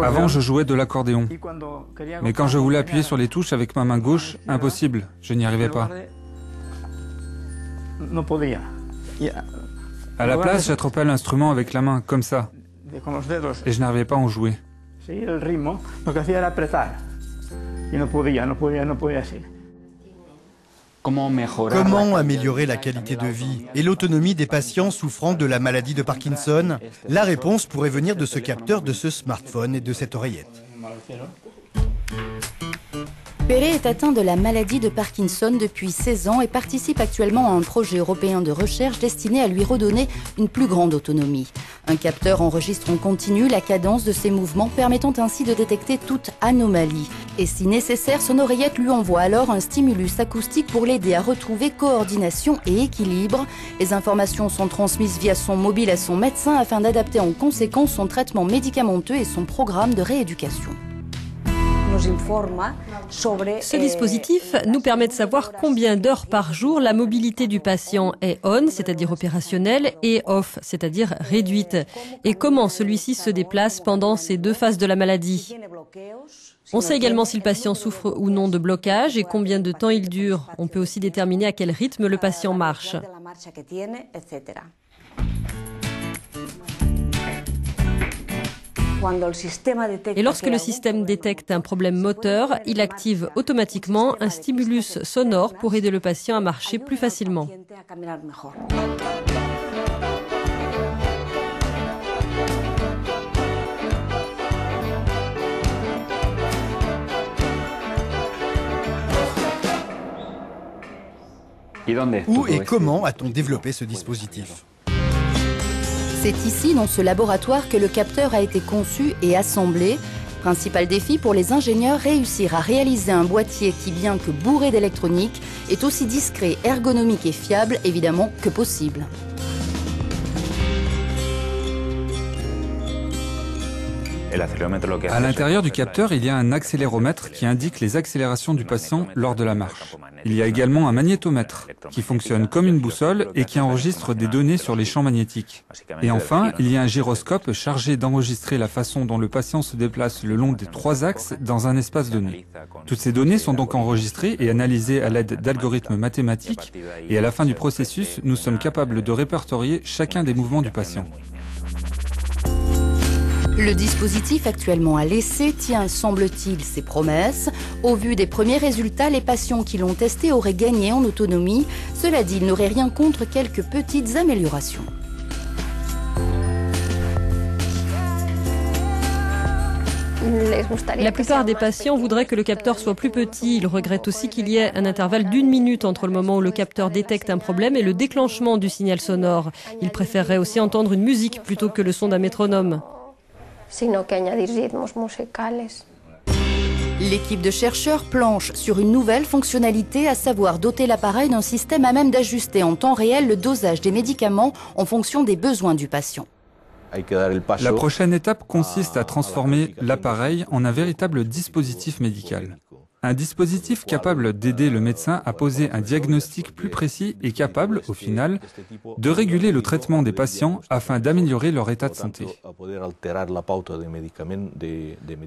Avant, je jouais de l'accordéon. Mais quand je voulais appuyer sur les touches avec ma main gauche, impossible, je n'y arrivais pas. À la place, j'attrapais l'instrument avec la main, comme ça. Et je n'arrivais pas à en jouer. Comment améliorer la qualité de vie et l'autonomie des patients souffrant de la maladie de Parkinson? La réponse pourrait venir de ce capteur, de ce smartphone et de cette oreillette. Péré est atteint de la maladie de Parkinson depuis 16 ans et participe actuellement à un projet européen de recherche destiné à lui redonner une plus grande autonomie. Un capteur enregistre en continu la cadence de ses mouvements, permettant ainsi de détecter toute anomalie. Et si nécessaire, son oreillette lui envoie alors un stimulus acoustique pour l'aider à retrouver coordination et équilibre. Les informations sont transmises via son mobile à son médecin afin d'adapter en conséquence son traitement médicamenteux et son programme de rééducation. Ce dispositif nous permet de savoir combien d'heures par jour la mobilité du patient est on, c'est-à-dire opérationnelle, et off, c'est-à-dire réduite, et comment celui-ci se déplace pendant ces deux phases de la maladie. On sait également si le patient souffre ou non de blocage et combien de temps il dure. On peut aussi déterminer à quel rythme le patient marche. Et lorsque le système détecte un problème moteur, il active automatiquement un stimulus sonore pour aider le patient à marcher plus facilement. Où et comment a-t-on développé ce dispositif? C'est ici, dans ce laboratoire, que le capteur a été conçu et assemblé. Principal défi pour les ingénieurs, réussir à réaliser un boîtier qui, bien que bourré d'électronique, est aussi discret, ergonomique et fiable, évidemment, que possible. À l'intérieur du capteur, il y a un accéléromètre qui indique les accélérations du patient lors de la marche. Il y a également un magnétomètre qui fonctionne comme une boussole et qui enregistre des données sur les champs magnétiques. Et enfin, il y a un gyroscope chargé d'enregistrer la façon dont le patient se déplace le long des 3 axes dans un espace donné. Toutes ces données sont donc enregistrées et analysées à l'aide d'algorithmes mathématiques et à la fin du processus, nous sommes capables de répertorier chacun des mouvements du patient. Le dispositif actuellement à l'essai tient, semble-t-il, ses promesses. Au vu des premiers résultats, les patients qui l'ont testé auraient gagné en autonomie. Cela dit, ils n'auraient rien contre quelques petites améliorations. La plupart des patients voudraient que le capteur soit plus petit. Ils regrettent aussi qu'il y ait un intervalle d'1 minute entre le moment où le capteur détecte un problème et le déclenchement du signal sonore. Ils préféreraient aussi entendre une musique plutôt que le son d'un métronome. L'équipe de chercheurs planche sur une nouvelle fonctionnalité, à savoir doter l'appareil d'un système à même d'ajuster en temps réel le dosage des médicaments en fonction des besoins du patient. La prochaine étape consiste à transformer l'appareil en un véritable dispositif médical. Un dispositif capable d'aider le médecin à poser un diagnostic plus précis et capable, au final, de réguler le traitement des patients afin d'améliorer leur état de santé.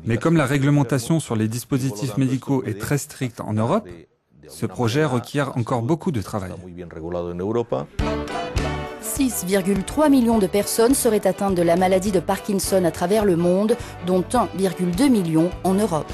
Mais comme la réglementation sur les dispositifs médicaux est très stricte en Europe, ce projet requiert encore beaucoup de travail. 6,3 millions de personnes seraient atteintes de la maladie de Parkinson à travers le monde, dont 1,2 million en Europe.